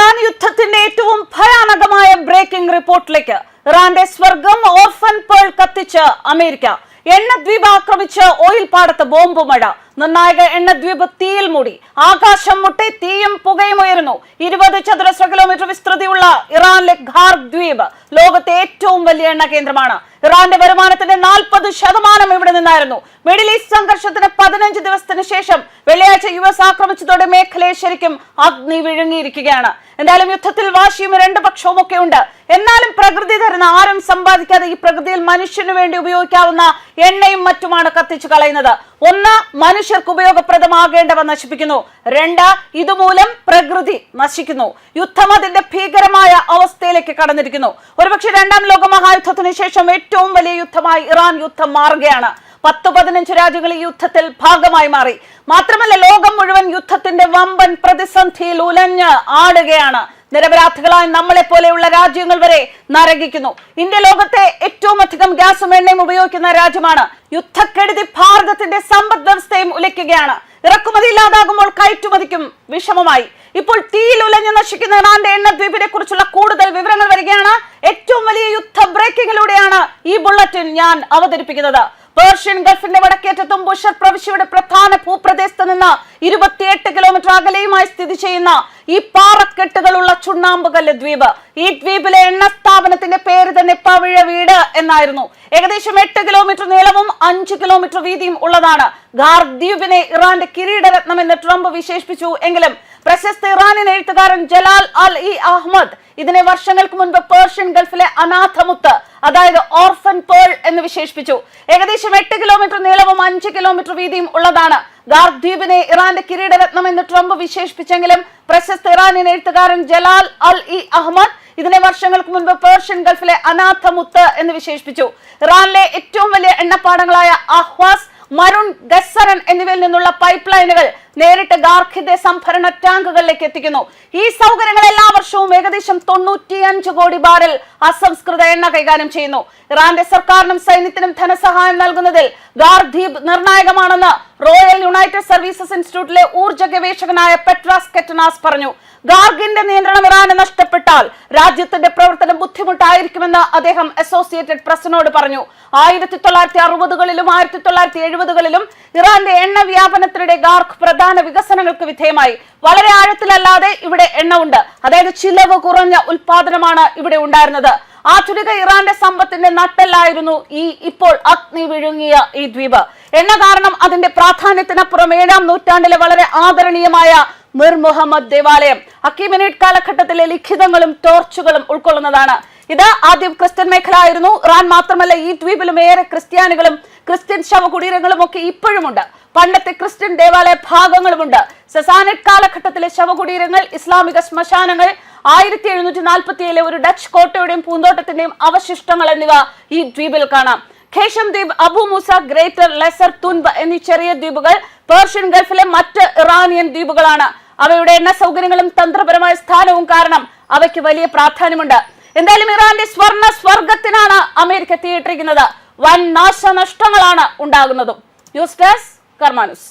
Iran യുദ്ധത്തിന്റെ ഏറ്റവും ഭയാനകമായ ബ്രേക്കിംഗ് റിപ്പോർട്ടിലേക്ക്. ഇറാന്റെ സ്വർഗം ഓർഫൻ പേൾ കത്തിച്ച് അമേരിക്ക. എണ്ണദ്വീപ് ആക്രമിച്ച് ഓയിൽ പാടത്ത് ബോംബ് മഴ. നിർണായക എണ്ണദ്വീപ് തീയിൽ മൂടി. ആകാശം മുട്ടെ തീയും പുകയും ഉയരുന്നു. 20 ചതുരശ്ര കിലോമീറ്റർ വിസ്തൃതിയുള്ള ഇറാനിലെ ഖാർഗ് ദ്വീപ് ലോകത്തെ ഏറ്റവും വലിയ എണ്ണ കേന്ദ്രമാണ്. ഇറാന്റെ വരുമാനത്തിന്റെ 40% ഇവിടെ നിന്നായിരുന്നു. മിഡിൽ ഈസ്റ്റ് സംഘർഷത്തിന് 15 ദിവസത്തിന് ശേഷം വെള്ളിയാഴ്ച US ആക്രമിച്ചതോടെ മേഖലയെ ശരിക്കും അഗ്നി വിഴുങ്ങിയിരിക്കുകയാണ്. എന്തായാലും യുദ്ധത്തിൽ വാശിയും രണ്ട് പക്ഷവും ഒക്കെ ഉണ്ട്. എന്നാലും പ്രകൃതി തരുന്ന ആരും സമ്പാദിക്കാതെ ഈ പ്രകൃതിയിൽ മനുഷ്യന് വേണ്ടി ഉപയോഗിക്കാവുന്ന എണ്ണയും മറ്റുമാണ് കത്തിച്ചു കളയുന്നത്. ഒന്ന്, മനുഷ്യർക്ക് ഉപയോഗപ്രദമാകേണ്ടവ നശിപ്പിക്കുന്നു. രണ്ട്, ഇതുമൂലം പ്രകൃതി നശിക്കുന്നു. യുദ്ധം അതിന്റെ ഭീകരമായ അവസ്ഥയിലേക്ക് കടന്നിരിക്കുന്നു. ഒരുപക്ഷെ രണ്ടാം ലോക മഹായുദ്ധത്തിന് ശേഷം ഏറ്റവും വലിയ യുദ്ധമായി ഇറാൻ യുദ്ധം മാറുകയാണ്. 10-15 രാജ്യങ്ങൾ ഈ യുദ്ധത്തിൽ ഭാഗമായി മാറി. മാത്രമല്ല, ലോകം മുഴുവൻ യുദ്ധത്തിന്റെ വമ്പൻ പ്രതിസന്ധിയിൽ ഉലഞ്ഞ് ആടുകയാണ്. നിരപരാധികളായ നമ്മളെ പോലെയുള്ള രാജ്യങ്ങൾ വരെ നരകിക്കുന്നു. ഇന്ത്യ ലോകത്തെ ഏറ്റവും അധികം ഗ്യാസും എണ്ണയും ഉപയോഗിക്കുന്ന രാജ്യമാണ്. യുദ്ധക്കെടുതി ഭാരതത്തിന്റെ സമ്പദ് വ്യവസ്ഥയും ഉലയ്ക്കുകയാണ്. ഇറക്കുമതി ഇല്ലാതാകുമ്പോൾ കയറ്റുമതിക്കും വിഷമമായി. ഇപ്പോൾ തീയിൽ ഉലഞ്ഞു നശിക്കുന്ന ഇറാന്റെ എണ്ണദ്വീപിനെ കുറിച്ചുള്ള കൂടുതൽ വിവരങ്ങൾ വരികയാണ്. ഏറ്റവും വലിയ യുദ്ധ ബ്രേക്കിങ്ങിലൂടെയാണ് ഈ ബുള്ളറ്റിൻ ഞാൻ അവതരിപ്പിക്കുന്നത്. പേർഷ്യൻ ഗൾഫിന്റെ വടക്കേറ്റത്തും ബുഷർ പ്രവിശ്യയുടെ പ്രധാന ഭൂപ്രദേശത്ത് നിന്ന് 28 കിലോമീറ്റർ അകലെയുമായി സ്ഥിതി ചെയ്യുന്ന ഈ പാറക്കെട്ടുകളുള്ള ചുണ്ണാമ്പുകല്ല് ദ്വീപ്. ഈ ദ്വീപിലെ എണ്ണ സ്ഥാപനത്തിന്റെ പേര് തന്നെ പവിഴ വീട് എന്നായിരുന്നു. ഏകദേശം 8 കിലോമീറ്റർ നീളവും 5 കിലോമീറ്റർ വീതിയും ഉള്ളതാണ്. ഖാർഗ് ദ്വീപിനെ ഇറാന്റെ കിരീടരത്നം എന്ന് ട്രംപ് വിശേഷിപ്പിച്ചു. എങ്കിലും പ്രശസ്ത ഇറാനിയൻ എഴുത്തുകാരൻ ജലാൽ അൽ ഇ അഹമ്മദ് ഇതിനെ വർഷങ്ങൾക്ക് മുൻപ് പേർഷ്യൻ ഗൾഫിലെ അനാഥമുത്ത്, അതായത് ഓർഫൻ പേൾ എന്ന് വിശേഷിപ്പിച്ചു. ഏകദേശം 8 കിലോമീറ്റർ നീളവും 5 കിലോമീറ്റർ വീതിയും ഉള്ളതാണ്. ഖാർഗ് ദ്വീപിനെ ഇറാന്റെ കിരീടരത്നം എന്ന് ട്രംപ് വിശേഷിപ്പിച്ചെങ്കിലും പ്രശസ്ത ഇറാനിയൻ എഴുത്തുകാരൻ ജലാൽ അൽ ഇ അഹമ്മദ് ഇതിനെ വർഷങ്ങൾക്ക് മുൻപ് പേർഷ്യൻ ഗൾഫിലെ അനാഥമുത്ത് എന്ന് വിശേഷിപ്പിച്ചു. ഇറാനിലെ ഏറ്റവും വലിയ എണ്ണപ്പാടങ്ങളായ അഹ്വാസ്, മരുൺ, ഗസ്സറൻ എന്നിവയിൽ നിന്നുള്ള പൈപ്പ് ലൈനുകൾ നേരിട്ട് ഖാർഖിന്റെ സംഭരണ ടാങ്കുകളിലേക്ക് എത്തിക്കുന്നു. ഈ സൗകര്യങ്ങൾ എല്ലാ വർഷവും ഏകദേശം 95 കോടി ബാരൽ അസംസ്കൃത എണ്ണ കൈകാര്യം ചെയ്യുന്നു. ഇറാന്റെ സർക്കാരിനും സൈന്യത്തിനും ധനസഹായം നൽകുന്നതിൽ ഖാർഗ് ദ്വീപ് നിർണായകമാണെന്ന് റോയൽ യുണൈറ്റഡ് സർവീസസ് ഇൻസ്റ്റിറ്റ്യൂട്ടിലെ ഊർജ്ജ ഗവേഷകനായ പെട്രാസ് കെറ്റനാസ് പറഞ്ഞു. ഖാർഗിന്റെ നിയന്ത്രണം ഇറാന് നഷ്ടപ്പെട്ടാൽ രാജ്യത്തിന്റെ പ്രവർത്തനം ബുദ്ധിമുട്ടായിരിക്കുമെന്ന് അദ്ദേഹം അസോസിയേറ്റഡ് പ്രസിനോട് പറഞ്ഞു. 1960കളിലും 1970കളിലും ഇറാന്റെ എണ്ണ വ്യാപനത്തിനിടെ ഖാർഗ് പ്രധാന വികസനങ്ങൾക്ക് വിധേയമായി. വളരെ ആഴത്തിലല്ലാതെ ഇവിടെ എണ്ണ ഉണ്ട്. അതായത് ചിലവ് കുറഞ്ഞ ഉൽപാദനമാണ് ഇവിടെ ഉണ്ടായിരുന്നത്. ആധുനിക ഇറാന്റെ സമ്പത്തിന്റെ നട്ടെല്ലായിരുന്നു ഈ ഇപ്പോൾ അഗ്നി വിഴുങ്ങിയ ഈ ദ്വീപ്. എണ്ണ കാരണം അതിന്റെ പ്രാധാന്യത്തിനപ്പുറം 7-ാം നൂറ്റാണ്ടിലെ വളരെ ആദരണീയമായ മിർ മുഹമ്മദ് ദേവാലയം അക്കീമിനേറ്റ് കാലഘട്ടത്തിലെ ലിഖിതങ്ങളും ടോർച്ചുകളും ഉൾക്കൊള്ളുന്നതാണ്. ഇത് ആദ്യം ക്രിസ്ത്യൻ മേഖല ആയിരുന്നു. ഇറാൻ മാത്രമല്ല, ഈ ദ്വീപിലും ഏറെ ക്രിസ്ത്യാനികളും ക്രിസ്ത്യൻ ശവകുടീരങ്ങളും ഒക്കെ ഇപ്പോഴുമുണ്ട്. പണ്ടത്തെ ക്രിസ്ത്യൻ ദേവാലയ ഭാഗങ്ങളുമുണ്ട്. സസാനിഡ് കാലഘട്ടത്തിലെ ശവകുടീരങ്ങൾ, ഇസ്ലാമിക ശ്മശാനങ്ങൾ, 1747 ഒരു ഡച്ച് കോട്ടയുടെയും പൂന്തോട്ടത്തിന്റെയും അവശിഷ്ടങ്ങൾ എന്നിവ ഈ ദ്വീപിൽ കാണാം. ഖേഷം ദ്വീപ്, അബു മൂസ, ഗ്രേറ്റർ, ലെസർ, തുൻബ് എന്നീ ചെറിയ ദ്വീപുകൾ പേർഷ്യൻ ഗൾഫിലെ മറ്റ് ഇറാനിയൻ ദ്വീപുകളാണ്. അവയുടെ എണ്ണ സൗകര്യങ്ങളും തന്ത്രപരമായ സ്ഥാനവും കാരണം അവയ്ക്ക് വലിയ പ്രാധാന്യമുണ്ട്. എന്തായാലും ഇറാന്റെ സ്വർണ്ണ സ്വർഗത്തിനാണ് അമേരിക്ക തീയിട്ടിരിക്കുന്നത്. വൻ നാശനഷ്ടങ്ങളാണ് ഉണ്ടാകുന്നതും. ന്യൂസ് ഡെസ്ക് കർമ്മ ന്യൂസ്.